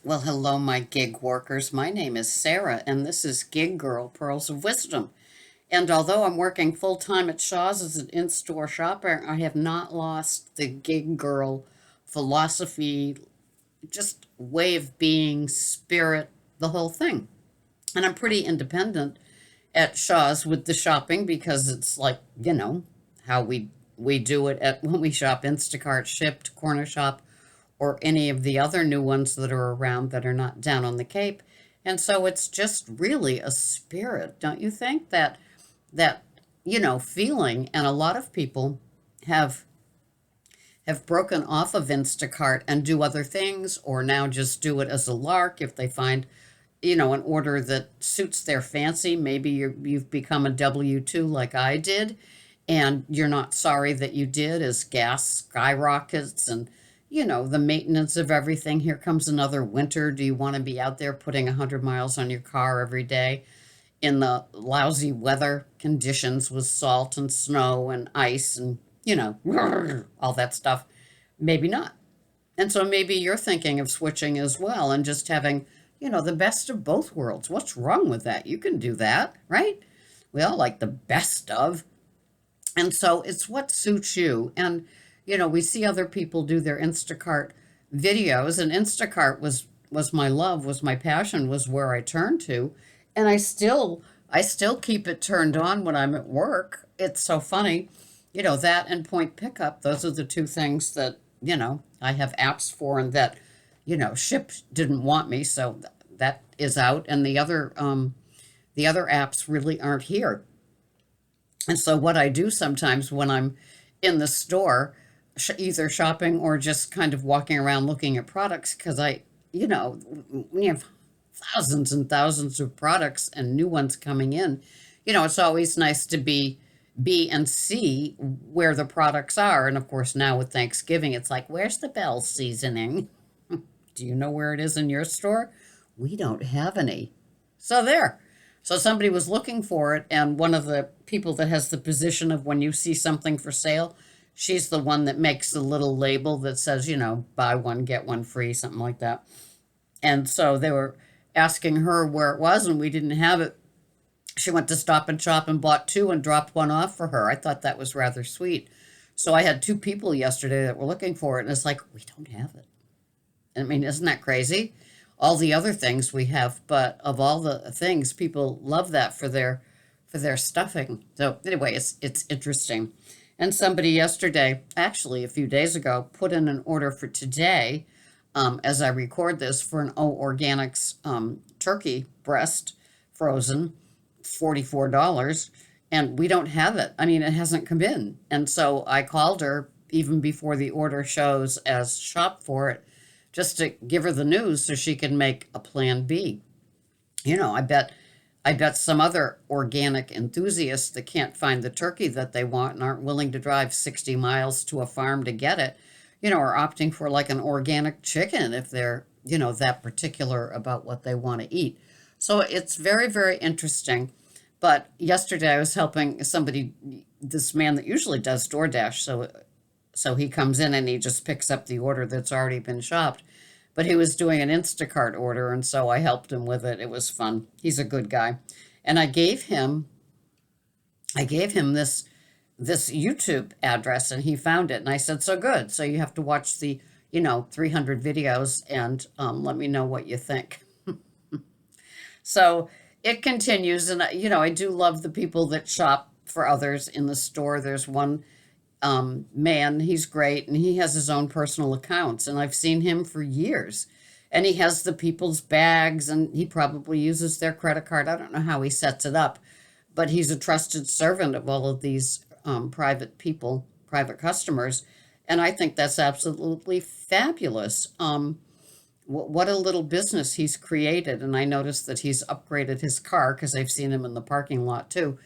Well, hello, my gig workers. My name is Sarah, and this is Gig Girl Pearls of Wisdom. And although I'm working full time at Shaw's as an in store shopper, I have not lost the gig girl philosophy, just way of being, spirit, the whole thing. And I'm pretty independent at Shaw's with the shopping because it's like, how we do it at when we shop Instacart, Shipped, Corner Shop, or any of the other new ones that are around that are not down on the Cape. And so it's just really a spirit, don't you think? That feeling. And a lot of people have have broken off of Instacart and do other things, or now just do it as a lark if they find, an order that suits their fancy. Maybe you've become a W-2 like I did, and you're not sorry that you did as gas skyrockets and, the maintenance of everything. Here comes another winter. Do you want to be out there putting 100 miles on your car every day in the lousy weather conditions with salt and snow and ice and, all that stuff? Maybe not. And so maybe you're thinking of switching as well and just having, the best of both worlds. What's wrong with that? You can do that, right? We all like the best of. And so it's what suits you. And, we see other people do their Instacart videos, and Instacart was my love, was my passion, was where I turned to. And I still keep it turned on when I'm at work. It's so funny. That and point pickup, those are the two things that, I have apps for, and that, Ship didn't want me, so that is out. And the other apps really aren't here. And so what I do sometimes when I'm in the store, either shopping or just kind of walking around looking at products, because when you have thousands and thousands of products and new ones coming in, it's always nice to be and see where the products are. And of course, now with Thanksgiving, it's like, where's the Bell seasoning? Do you know where it is in your store? We don't have any. So there. So somebody was looking for it, and one of the people that has the position of when you see something for sale, she's the one that makes the little label that says, buy one, get one free, something like that. And so they were asking her where it was, and we didn't have it. She went to Stop and Shop and bought two and dropped one off for her. I thought that was rather sweet. So I had two people yesterday that were looking for it, and it's like, we don't have it. I mean, isn't that crazy? All the other things we have, but of all the things, people love that for their stuffing. So anyway, it's interesting. And somebody yesterday, actually a few days ago, put in an order for today, as I record this, for an O Organics turkey breast, frozen, $44, and we don't have it. I mean, it hasn't come in. And so I called her even before the order shows as shop for it, just to give her the news so she can make a plan B. I bet some other organic enthusiasts that can't find the turkey that they want and aren't willing to drive 60 miles to a farm to get it, are opting for like an organic chicken if they're, that particular about what they want to eat. So it's very, very interesting. But yesterday I was helping somebody, this man that usually does DoorDash, so he comes in and he just picks up the order that's already been shopped. But he was doing an Instacart order, and so I helped him with it. It was fun. He's a good guy. And I gave him this YouTube address, and he found it. And I said, so good. So you have to watch the, 300 videos and let me know what you think. So it continues. And, I do love the people that shop for others in the store. There's one man, he's great, and he has his own personal accounts, and I've seen him for years. And he has the people's bags, and he probably uses their credit card. I don't know how he sets it up, but he's a trusted servant of all of these private people, private customers, and I think that's absolutely fabulous. What a little business he's created, and I noticed that he's upgraded his car because I've seen him in the parking lot too.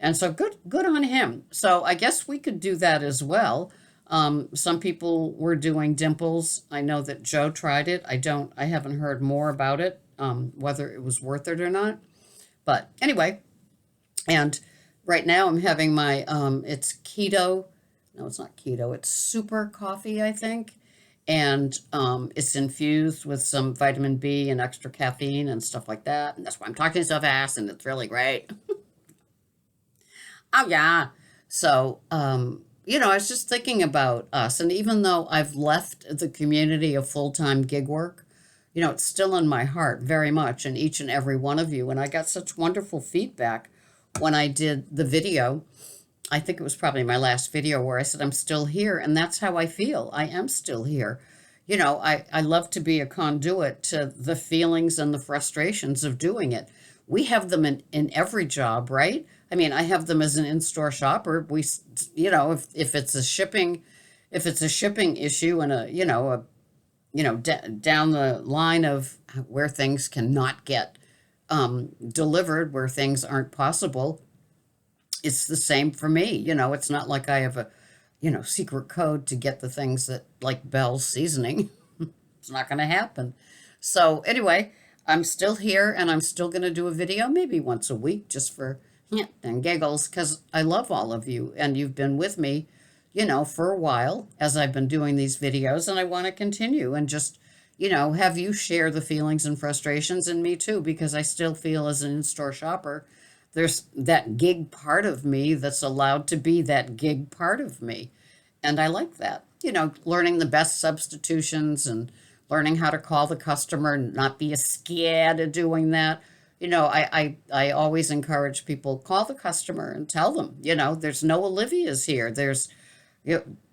And so good on him. So I guess we could do that as well. Some people were doing dimples. I know that Joe tried it. I haven't heard more about it, whether it was worth it or not. But anyway, and right now I'm having my, it's keto. No, it's not keto. It's super coffee, I think. and it's infused with some vitamin B and extra caffeine and stuff like that. And that's why I'm talking so fast, and it's really great. Oh, yeah. So, I was just thinking about us. And even though I've left the community of full time gig work, it's still in my heart very much, and each and every one of you. And I got such wonderful feedback when I did the video. I think it was probably my last video where I said, I'm still here. And that's how I feel. I am still here. I love to be a conduit to the feelings and the frustrations of doing it. We have them in every job, right? I mean, I have them as an in-store shopper. If it's a shipping issue and down the line of where things cannot get delivered, where things aren't possible, it's the same for me. It's not like I have a, secret code to get the things that, like Bell's seasoning. It's not going to happen. So anyway, I'm still here, and I'm still going to do a video maybe once a week just for and giggles, because I love all of you, and you've been with me, for a while as I've been doing these videos, and I want to continue and just, have you share the feelings and frustrations, and me too, because I still feel as an in-store shopper, there's that gig part of me that's allowed to be that gig part of me. And I like that, learning the best substitutions and learning how to call the customer and not be scared of doing that. I always encourage people, call the customer and tell them, there's no Olivia's here. There's,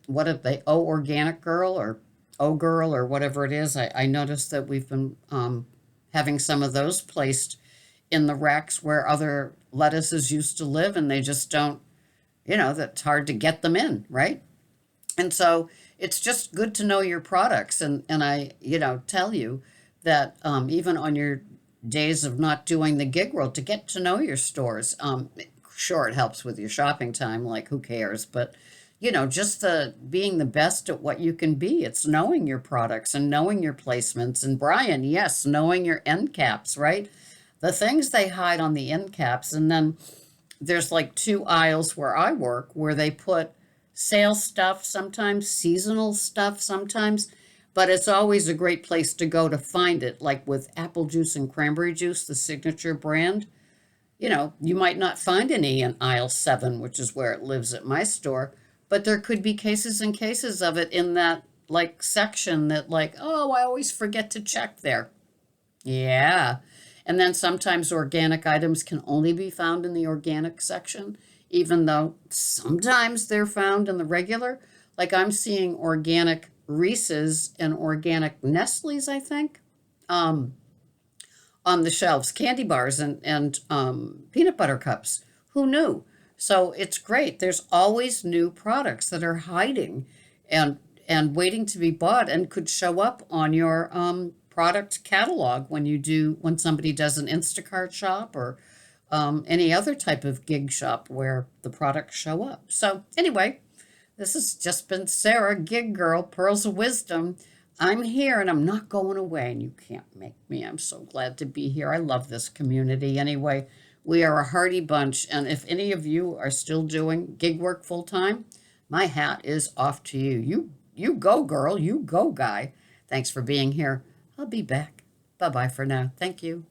what if they, oh, organic girl or oh girl or whatever it is. I noticed that we've been having some of those placed in the racks where other lettuces used to live, and they just don't, that's hard to get them in, right? And so it's just good to know your products. And I, tell you that even on your days of not doing the gig world, to get to know your stores. Sure, it helps with your shopping time, like who cares? But, just the being the best at what you can be. It's knowing your products and knowing your placements. And Brian, yes, knowing your end caps, right? The things they hide on the end caps. And then there's like 2 aisles where I work where they put sale stuff, sometimes seasonal stuff, sometimes, but it's always a great place to go to find it. Like with apple juice and cranberry juice, the signature brand, you might not find any in aisle 7, which is where it lives at my store, but there could be cases and cases of it in that like section that like, oh, I always forget to check there. Yeah. And then sometimes organic items can only be found in the organic section, even though sometimes they're found in the regular. Like I'm seeing organic Reese's and organic Nestle's, I think, on the shelves, candy bars and peanut butter cups. Who knew? So it's great. There's always new products that are hiding and waiting to be bought and could show up on your product catalog when somebody does an Instacart shop or any other type of gig shop where the products show up. So anyway, this has just been Sarah, Gig Girl, Pearls of Wisdom. I'm here and I'm not going away, and you can't make me. I'm so glad to be here. I love this community. Anyway, we are a hearty bunch, and if any of you are still doing gig work full time, my hat is off to you. You go, girl. You go, guy. Thanks for being here. I'll be back. Bye-bye for now. Thank you.